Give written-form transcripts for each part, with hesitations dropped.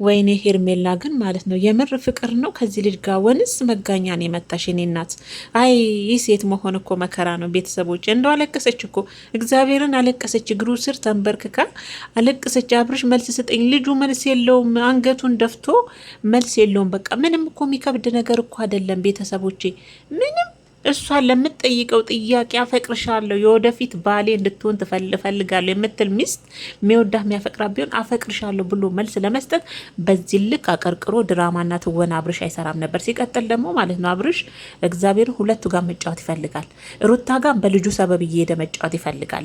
ወይኔ ሄርሜላ ግን ማለት ነው የምር ፍቅር ነው ከዚህ ልጅ ጋር ወንስ መጋኛን የመታሽ? የኔ እናት አይ ይህ ሴት መሆን እኮ መከራ ነው። ቤተሰቦች እንደው አለቀሰች እኮ እግዚአብሔርን አለቀሰች፣ እግሩ ስር ተንበርክካ አለቀሰች። አብርሽ መልስ ስጠኝ። ልጁ መልስ የለውም፣ አንገቱን ደፍቶ መልስ የለውም። በቃ ምንም እኮ የሚከብድ ነገር እኮ አይደለም ቤተሰቦቼ ምንም እሷን ለምትጠይቀው ጥያቄ አፈቅርሻለሁ፣ የወደፊት ባሌ እንድትሆን እፈልጋለሁ የምትል ሚስት የሚወዳህ የሚያፈቅራት ቢሆን አፈቅርሻለሁ ብሎ መልስ ለመስጠት በዚህ ልክ አቀርቅሮ ድራማና ትወና አብርሽ አይሰራም ነበር። ሲቀጥል ደግሞ ማለት ነው አብርሽ እግዚአብሔር ሁለቱ ጋር መጫወት ይፈልጋል። ሩታ ጋር በልጁ ሰበብ እየሄደ መጫወት ይፈልጋል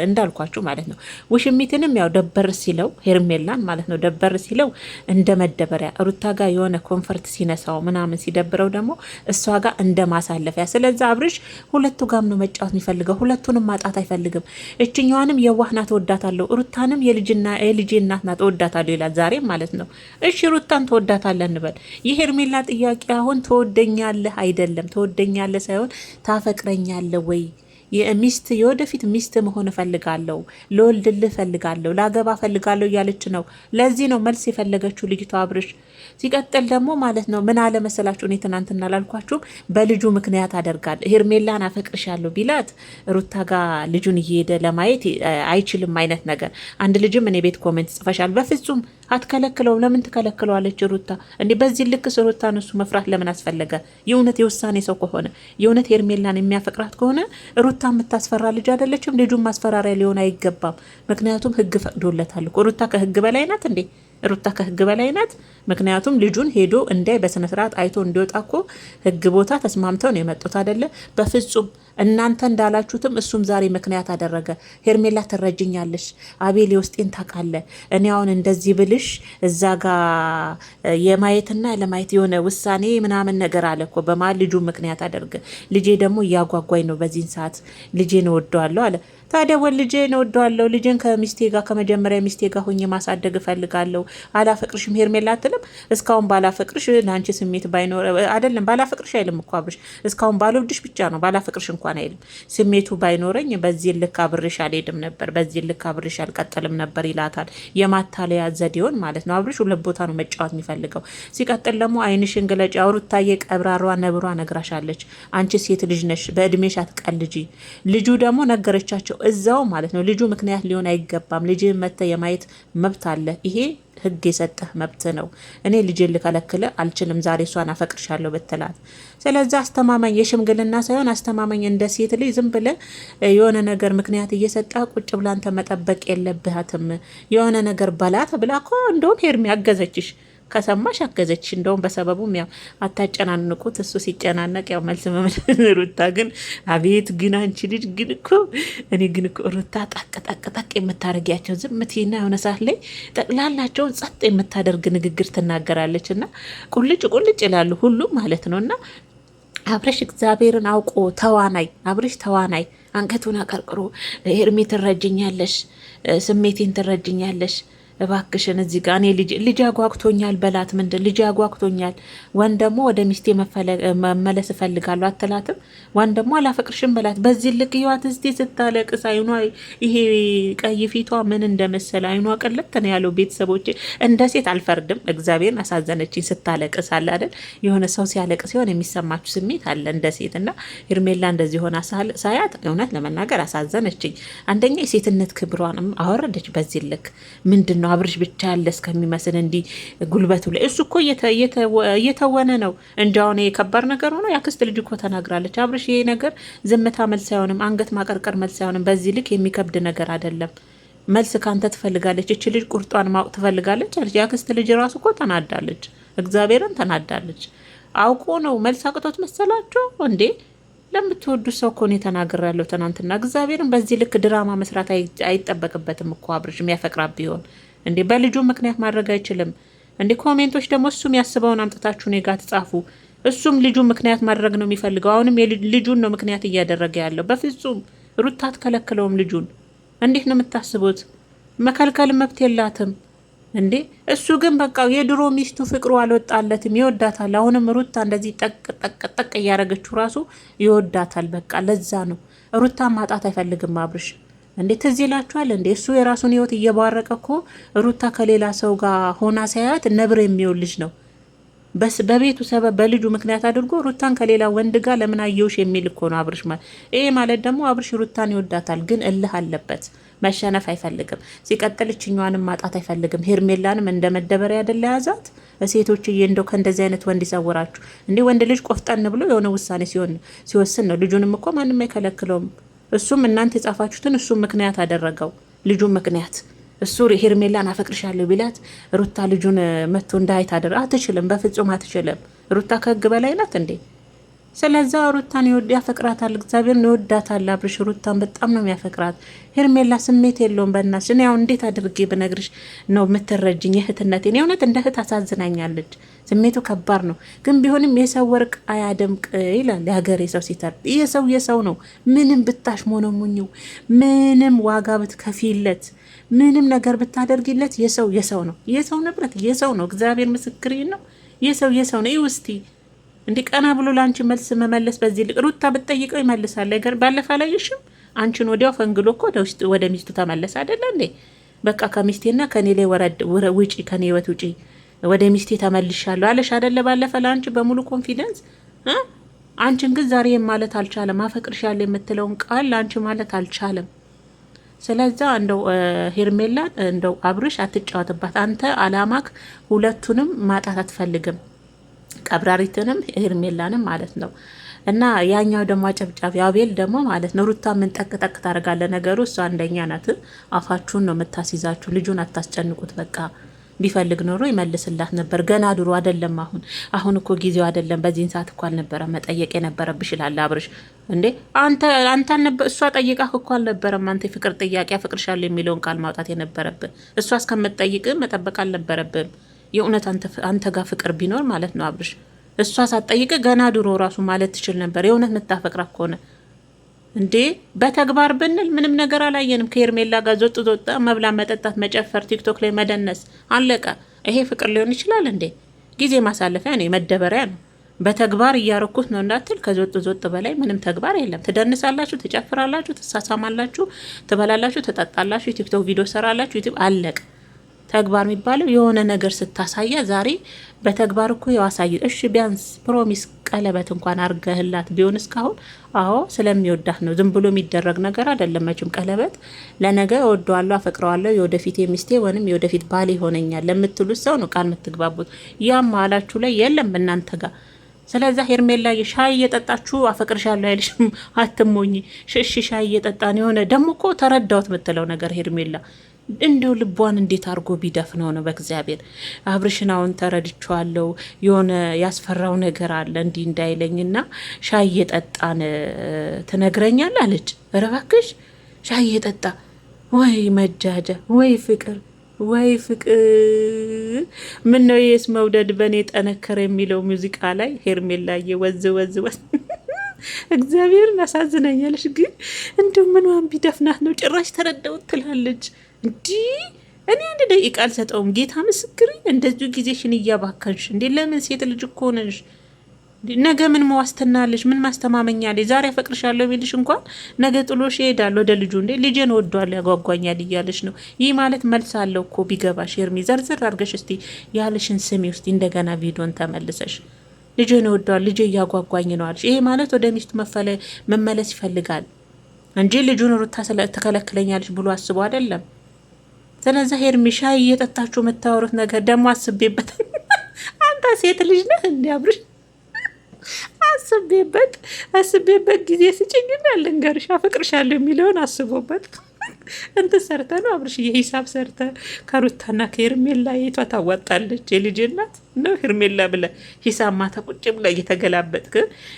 እንዳልኳችሁ ማለት ነው። ውሽሚትንም ያው ደበር ሲለው ሄርሜላን ማለት ነው ደበር ሲለው እንደ መደበሪያ ሩታ ጋር የሆነ ኮንፈርት ሲነሳው ምናምን ሲደብረው ደግሞ እሷ ጋር እንደ ማሳ ማሳለፊያ። ስለዚህ አብርሽ ሁለቱ ጋም ነው መጫወት የሚፈልገው፣ ሁለቱንም ማጣት አይፈልግም። እችኛዋንም የዋህ ናት እወዳታለሁ፣ ሩታንም የልጄ እናት ናት እወዳታለሁ ይላል ዛሬ ማለት ነው። እሺ ሩታን ትወዳታለህ እንበል። የሄርሜላ ጥያቄ አሁን ትወደኛለህ አይደለም፣ ትወደኛለህ ሳይሆን ታፈቅረኛለህ ወይ የሚስት የወደፊት ሚስት መሆን እፈልጋለሁ፣ ልወልድልህ እፈልጋለሁ፣ ላገባ እፈልጋለሁ እያለች ነው። ለዚህ ነው መልስ የፈለገችው ልጅቷ አብርሽ። ሲቀጥል ደግሞ ማለት ነው ምን አለ መሰላችሁ፣ እኔ ትናንትና ላልኳችሁም በልጁ ምክንያት አደርጋለሁ። ሄርሜላን አፈቅርሻለሁ ቢላት ሩታ ጋር ልጁን እየሄደ ለማየት አይችልም አይነት ነገር። አንድ ልጅም እኔ ቤት ኮሜንት ጽፈሻል። በፍጹም አትከለክለውም። ለምን ትከለክለዋለች ሩታ? እንዲህ በዚህ ልክስ ሩታን እሱ መፍራት ለምን አስፈለገ? የእውነት የውሳኔ ሰው ከሆነ የእውነት ሄርሜላን የሚያፈቅራት ከሆነ ሩታ የምታስፈራ ልጅ አይደለችም። ልጁን ማስፈራሪያ ሊሆን አይገባም። ምክንያቱም ሕግ ፈቅዶለታል እኮ። ሩታ ከሕግ በላይ ናት እንዴ? ሩታ ከሕግ በላይ ናት። ምክንያቱም ልጁን ሄዶ እንዳይ በስነ ስርዓት አይቶ እንዲወጣ እኮ ሕግ ቦታ ተስማምተው ነው የመጡት አይደለ? በፍጹም እናንተ እንዳላችሁትም እሱም ዛሬ ምክንያት አደረገ። ሄርሜላ ትረጅኛለሽ፣ አቤል የውስጤን ታውቃለህ። እኔ አሁን እንደዚህ ብልሽ እዛ ጋ የማየትና ለማየት የሆነ ውሳኔ ምናምን ነገር አለ እኮ በማል ልጁ ምክንያት አደርገ። ልጄ ደግሞ እያጓጓኝ ነው በዚህን ሰዓት ልጄን እወደዋለሁ አለ። ታዲያ ልጄን እወደዋለሁ፣ ልጄን ከሚስቴ ጋር ከመጀመሪያ ሚስቴ ጋር ሆኜ ማሳደግ እፈልጋለሁ። አላፈቅርሽም ሄርሜላ አትልም? እስካሁን ባላፈቅርሽ ለአንቺ ስሜት ባይኖር አይደለም ባላፈቅርሽ አይልም እኮ አብርሽ። እስካሁን ባልወድሽ ብቻ ነው ባላፈቅርሽ እንኳን አይልም። ስሜቱ ባይኖረኝ በዚህ ልክ አብርሽ አልሄድም ነበር፣ በዚህ ልክ አብርሽ አልቀጥልም ነበር ይላታል። የማታለያ ዘዴውን ማለት ነው። አብርሽ ሁለት ቦታ ነው መጫወት የሚፈልገው። ሲቀጥል ደግሞ አይንሽን ግለጭ። አውሩታዬ ቀብራሯ ነብሯ ነግራሻለች። አንቺ ሴት ልጅ ነሽ፣ በእድሜሽ አትቀልጂ። ልጁ ደግሞ ነገረቻቸው እዛው ማለት ነው። ልጁ ምክንያት ሊሆን አይገባም። ልጅ መተ የማየት መብት አለ። ይሄ ህግ የሰጠህ መብት ነው። እኔ ልጄን ልከለክለ አልችልም። ዛሬ እሷን አፈቅርሻለሁ ብትላት፣ ስለዚህ አስተማማኝ የሽምግልና ሳይሆን አስተማማኝ እንደ ሴት ልጅ ዝም ብለ የሆነ ነገር ምክንያት እየሰጠ ቁጭ ብላንተ መጠበቅ የለብሃትም። የሆነ ነገር በላት ብላ እኮ እንደውም ሄርሚ አገዘችሽ ከሰማሽ አገዘች። እንደውም በሰበቡም ያው አታጨናንቁት። እሱ ሲጨናነቅ ያው መልስ መመለስ። ሩታ ግን አቤት ግን አንቺ ልጅ ግን እኮ እኔ ግን እኮ ሩታ ጠቅ የምታደርጊያቸው ዝምትና የሆነ ሰዓት ላይ ጠቅላላቸውን ጸጥ የምታደርግ ንግግር ትናገራለች እና ቁልጭ ይላሉ ሁሉም ማለት ነው። እና አብረሽ እግዚአብሔርን አውቆ ተዋናይ አብረሽ ተዋናይ አንገቱን አቀርቅሮ ሄርሜ ትረጅኛለሽ፣ ስሜቴን ትረጅኛለሽ እባክሽን እዚህ ጋር እኔ ልጅ አጓግቶኛል በላት። ምንድን ልጅ አጓግቶኛል፣ ወን ደግሞ ወደ ሚስቴ መመለስ እፈልጋለሁ አትላትም? ወን ደግሞ አላፈቅርሽም በላት። በዚህ ልክ ህይወት እስቲ ስታለቅስ አይኗ ይሄ ቀይ ፊቷ ምን እንደመሰለ አይኗ ቀለጥ ነው ያለው። ቤተሰቦች እንደ ሴት አልፈርድም። እግዚአብሔርን አሳዘነችኝ ስታለቅስ አለ አይደል? የሆነ ሰው ሲያለቅስ ሲሆን የሚሰማችሁ ስሜት አለ እንደ ሴት እና ሄርሜላ እንደዚህ ሆና ሳያት እውነት ለመናገር አሳዘነችኝ። አንደኛ የሴትነት ክብሯንም አወረደች በዚህ ልክ። ምንድን ነው አብርሽ ብቻ ያለ እስከሚመስል እንዲህ ጉልበቱ ላይ እሱ እኮ እየተወነ ነው። እንዲያውም የከባድ ነገር ሆኖ ያክስት ልጅ እኮ ተናግራለች። አብርሽ ይሄ ነገር ዝምታ መልስ አይሆንም፣ አንገት ማቀርቀር መልስ አይሆንም። በዚህ ልክ የሚከብድ ነገር አይደለም። መልስ ካንተ ትፈልጋለች እች ልጅ፣ ቁርጧን ማወቅ ትፈልጋለች አለች። ያክስት ልጅ ራሱ እኮ ተናዳለች፣ እግዚአብሔርን ተናዳለች። አውቆ ነው መልስ አቅቶት መሰላቸው እንዴ? ለምትወዱ ሰው እኮ ነው ተናግሬያለሁ ትናንትና። እግዚአብሔርን በዚህ ልክ ድራማ መስራት አይጠበቅበትም እኮ አብርሽ የሚያፈቅራት ቢሆን እንዴ በልጁ ምክንያት ማድረግ አይችልም እንዴ? ኮሜንቶች ደግሞ እሱም ያስበውን አምጥታችሁ እኔ ጋር ትጻፉ። እሱም ልጁ ምክንያት ማድረግ ነው የሚፈልገው። አሁንም ልጁን ነው ምክንያት እያደረገ ያለው። በፍጹም ሩታ አትከለክለውም ልጁን። እንዴት ነው የምታስቡት? መከልከል መብት የላትም እንዴ? እሱ ግን በቃ የድሮ ሚስቱ ፍቅሩ አልወጣለትም፣ ይወዳታል። አሁንም ሩታ እንደዚህ ጠቅ እያደረገችው ራሱ ይወዳታል። በቃ ለዛ ነው ሩታ ማጣት አይፈልግም አብርሽ። እንዴ ትዝ ይላችኋል እንዴ? እሱ የራሱን ህይወት እየባረቀ እኮ ሩታ ከሌላ ሰው ጋር ሆና ሳያት ነብር የሚውል ልጅ ነው። በቤቱ ሰበብ በልጁ ምክንያት አድርጎ ሩታን ከሌላ ወንድ ጋር ለምን አየውሽ የሚል እኮ ነው አብርሽ ማለት። ይሄ ማለት ደግሞ አብርሽ ሩታን ይወዳታል፣ ግን እልህ አለበት። መሸነፍ አይፈልግም። ሲቀጥል እችኛዋንም ማጣት አይፈልግም። ሄርሜላንም እንደ መደበሪያ አይደለ ያዛት። ሴቶችዬ እንደው ከእንደዚህ አይነት ወንድ ይሰውራችሁ። እንዴ ወንድ ልጅ ቆፍጠን ብሎ የሆነ ውሳኔ ሲወስን ነው። ልጁንም እኮ ማንም አይከለክለውም። እሱም እናንተ የጻፋችሁትን እሱም ምክንያት አደረገው። ልጁን ምክንያት እሱ ሄርሜላን አፈቅርሻለሁ ቢላት ሩታ ልጁን መጥቶ እንዳይት አትችልም። በፍጹም አትችልም። ሩታ ከህግ በላይ ናት እንዴ? ስለዛ ሩታን ያፈቅራታል። እግዚአብሔርን ይወዳታል አብርሽ። ሩታን በጣም ነው የሚያፈቅራት። ሄርሜላ ስሜት የለውም። በእናትሽ እኔ አሁን እንዴት አድርጌ ብነግርሽ ነው የምትረጅኝ? የእህትነቴን የእውነት እንደ እህት አሳዝናኛለች። ስሜቱ ከባድ ነው። ግን ቢሆንም የሰው ወርቅ አያደምቅ ይላል የሀገሬ ሰው ሲተር። የሰው ነው። ምንም ብታሽ ሞነሙኝው፣ ምንም ዋጋ ብትከፊለት፣ ምንም ነገር ብታደርጊለት የሰው ነው። የሰው ንብረት የሰው ነው። እግዚአብሔር ምስክሬ ነው። የሰው ነው። ይውስቲ እንዲህ ቀና ብሎ ለአንቺ መልስ መመለስ በዚህ ልቅ ሩታ ብትጠይቀው ይመልሳል። ነገር ባለፈ አላየሽም? አንቺን ወዲያው ፈንግሎ እኮ ወደ ሚስቱ ተመለሰ አይደለ እንዴ? በቃ ከሚስቴና ከኔ ላይ ውጪ፣ ከኔ ህይወት ውጪ፣ ወደ ሚስቴ ተመልሻለሁ አለሽ አይደለ? ባለፈ ለአንቺ በሙሉ ኮንፊደንስ አንቺን ግን ዛሬ ማለት አልቻለም። አፈቅርሻለሁ የምትለውን ቃል ለአንቺ ማለት አልቻለም። ስለዛ እንደው ሄርሜላ እንደው አብርሽ አትጫወትባት። አንተ አላማክ ሁለቱንም ማጣት አትፈልግም፣ ቀብራሪትንም ሄርሜላንም ማለት ነው። እና ያኛው ደግሞ አጨብጫቢ አቤል ደግሞ ማለት ነው ሩታ ምን ጠቅጠቅ ታደርጋለ? ነገሩ እሷ አንደኛ ናት። አፋችሁን ነው የምታስይዛችሁ። ልጁን አታስጨንቁት። በቃ ቢፈልግ ኖሮ ይመልስላት ነበር። ገና ድሮ አይደለም አሁን እኮ ጊዜው አይደለም። በዚህን ሰዓት እኮ አልነበረ መጠየቅ የነበረብሽ ይላል አብርሽ። እንዴ አንተ እሷ ጠይቃህ እኮ አልነበረም አንተ የፍቅር ጥያቄ አፈቅርሻለሁ የሚለውን ቃል ማውጣት የነበረብን። እሷ እስከምትጠይቅ መጠበቅ አልነበረብም። የእውነት አንተ ጋር ፍቅር ቢኖር ማለት ነው አብርሽ፣ እሷ ሳትጠይቅ ገና ድሮ ራሱ ማለት ትችል ነበር። የእውነት የምታፈቅራ ከሆነ እንዴ በተግባር ብንል ምንም ነገር አላየንም። ከሄርሜላ ጋር ዞጥ መብላ፣ መጠጣት፣ መጨፈር፣ ቲክቶክ ላይ መደነስ አለቀ። ይሄ ፍቅር ሊሆን ይችላል እንዴ? ጊዜ ማሳለፊያ ነው፣ መደበሪያ ነው። በተግባር እያረኩት ነው እንዳትል፣ ከዞጥ በላይ ምንም ተግባር የለም። ትደንሳላችሁ፣ ትጨፍራላችሁ፣ ትሳሳማላችሁ፣ ትበላላችሁ፣ ትጠጣላችሁ፣ ቲክቶክ ቪዲዮ ሰራላችሁ፣ ዩቲዩብ አለቀ። ተግባር የሚባለው የሆነ ነገር ስታሳያ ዛሬ በተግባር እኮ ያሳይ። እሺ ቢያንስ ፕሮሚስ ቀለበት እንኳን አርገህላት ቢሆን እስካሁን አዎ ስለሚወዳት ነው። ዝም ብሎ የሚደረግ ነገር አይደለም። መቼም ቀለበት ለነገ እወደዋለሁ፣ አፈቅረዋለሁ፣ የወደፊት የሚስቴ ወይም የወደፊት ባል ይሆነኛል ለምትሉት ሰው ነው ቃል የምትግባቡት። ያም መሀላችሁ ላይ የለም እናንተ ጋር። ስለዛ ሄርሜላ ሻይ እየጠጣችሁ አፈቅርሻለሁ አይልሽም። አትሞኝ። እሺ ሻይ እየጠጣን የሆነ ደግሞ እኮ ተረዳውት የምትለው ነገር ሄርሜላ እንደው ልቧን እንዴት አድርጎ ቢደፍነው ነው? በእግዚአብሔር አብርሽን አሁን ተረድቼዋለሁ። የሆነ ያስፈራው ነገር አለ እንዲህ እንዳይለኝና ሻይ እየጠጣን ትነግረኛል አለች። ኧረ እባክሽ ሻይ እየጠጣ ወይ መጃጃ ወይ ፍቅር ወይ ፍቅር። ምን ነው የስ መውደድ በእኔ ጠነከረ የሚለው ሙዚቃ ላይ ሄርሜላዬ ወዝ እግዚአብሔርን አሳዝናኛለች። ግን እንደው ምንዋን ቢደፍናት ነው ጭራሽ ተረዳውት ትላለች። እንዲህ እኔ አንድ ደቂቃ አልሰጠውም። ጌታ ምስክር እንደዚሁ ጊዜሽን እያባከንሽ እንዴ! ለምን ሴት ልጅ እኮ ነሽ። ነገ ምን ዋስትና አለሽ? ምን ማስተማመኛ አለሽ? ዛሬ አፈቅርሻለሁ ቢልሽ እንኳን ነገ ጥሎሽ ይሄዳል ወደ ልጁ። እንዴ ልጄን ወዷል ያጓጓኛል እያለሽ ነው። ይህ ማለት መልስ አለው እኮ ቢገባሽ። ሄርሚ ዘርዝር አድርገሽ እስቲ ያለሽን ስሚ ውስጥ እንደገና ቪዲዮን ተመልሰሽ ልጄን ወዷል፣ ልጄ እያጓጓኝ ነው አለሽ። ይሄ ማለት ወደ ሚስቱ መመለስ ይፈልጋል እንጂ ልጁን ሩታ ተከለክለኛለሽ ብሎ አስቦ አይደለም። ስለዚህ ሄርሚ ሻይ እየጠጣችሁ የምታወሩት ነገር ደግሞ አስቤበት። አንተ ሴት ልጅ ነህ እንዲያብርሽ አስቤበት ጊዜ ስጭኝና ልንገርሽ አፈቅርሻለሁ የሚለውን አስቦበት እንትን ሰርተ ነው አብርሽ የሂሳብ ሰርተ ከሩታና ከሄርሜላ የቷ ታዋጣለች? የልጅ እናት ነው ሄርሜላ ብለ ሂሳብ ማታ ቁጭ ብለ እየተገላበጥክ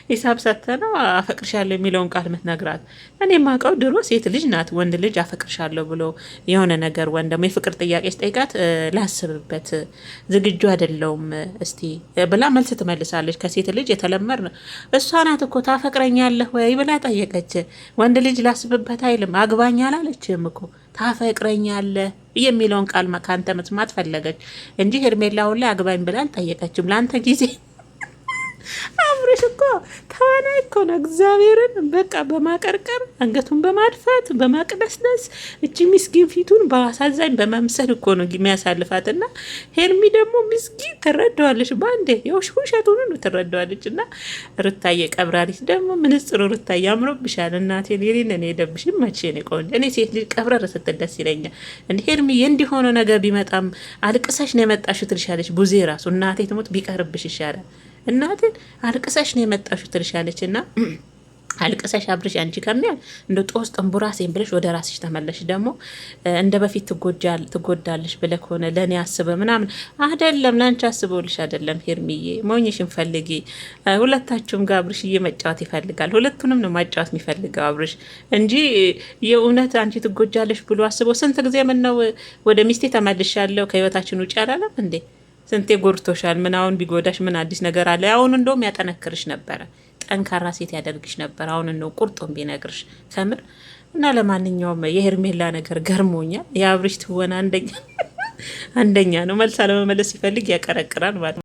ሂሳብ ሰርተ ነው አፈቅርሻለሁ የሚለውን ቃል ምትነግራት። እኔ ማውቀው ድሮ ሴት ልጅ ናት ወንድ ልጅ አፈቅርሻለሁ ብሎ የሆነ ነገር ወንድ ደግሞ የፍቅር ጥያቄ ስጠይቃት ላስብበት ዝግጁ አይደለሁም እስቲ ብላ መልስ ትመልሳለች። ከሴት ልጅ የተለመድ ነው። እሷ ናት እኮ ታፈቅረኛለህ ወይ ብላ ጠየቀች። ወንድ ልጅ ላስብበት አይልም። አግባኝ አላለችም እኮ ታፈቅረኛለህ የሚለውን ቃል ካንተ መስማት ፈለገች እንጂ ሄርሜላውን ላይ አግባኝ ብላ አልጠየቀችም። ለአንተ ጊዜ አብርሽ እኮ ተዋናይ እኮ ነው። እግዚአብሔርን በቃ በማቀርቀር አንገቱን በማድፋት በማቅለስለስ እቺ ሚስኪን ፊቱን በአሳዛኝ በመምሰል እኮ ነው የሚያሳልፋት። እና ሄርሚ ደግሞ ሚስኪን ትረዳዋለች፣ በአንዴ ውሸቱን ትረዳዋለች። እና ሩታዬ ቀብራሪት ደግሞ ምንጽሩ ሩታዬ አምሮብሻል። እናቴ ሌሊን ሄደብሽ መቼ ነው ቆንጆ። እኔ ሴት ልጅ ቀብረር ስትል ደስ ይለኛል። እንደ ሄርሚዬ እንዲሆነ ነገር ቢመጣም አልቅሰሽ ነው የመጣሽው ትልሻለች። ቡዜ ራሱ እናቴ ትሞት ቢቀርብሽ ይሻላል። እናቴን አልቅሰሽ ነው የመጣሽው ትልሻለች። እና አልቅሰሽ አብርሽ አንቺ ከሚያል እንደ ጦስ ጥንቡራ ሴን ብለሽ ወደ ራስሽ ተመለሽ። ደግሞ እንደ በፊት ትጎዳለሽ ብለህ ከሆነ ለእኔ አስበ ምናምን አይደለም፣ ለአንቺ አስበውልሽ አይደለም። ሄርሚዬ ሞኝሽን ፈልጊ። ሁለታችሁም ጋር አብርሽዬ መጫወት ይፈልጋል። ሁለቱንም ነው ማጫወት የሚፈልገው አብርሽ እንጂ የእውነት አንቺ ትጎጃለሽ ብሎ አስበው ስንት ጊዜ ምን ነው ወደ ሚስቴ ተመልሻለሁ ከህይወታችን ውጭ አላለም እንዴ? ስንቴ ጎድቶሻል። ምን አሁን ቢጎዳሽ ምን አዲስ ነገር አለ? አሁን እንደውም ያጠነክርሽ ነበረ፣ ጠንካራ ሴት ያደርግሽ ነበር። አሁን ነው ቁርጡን ቢነግርሽ ከምር። እና ለማንኛውም የሄርሜላ ነገር ገርሞኛል። የአብርሽ ትወና አንደኛ ነው። መልስ አለመመለስ ሲፈልግ ያቀረቅራል ማለት ነው።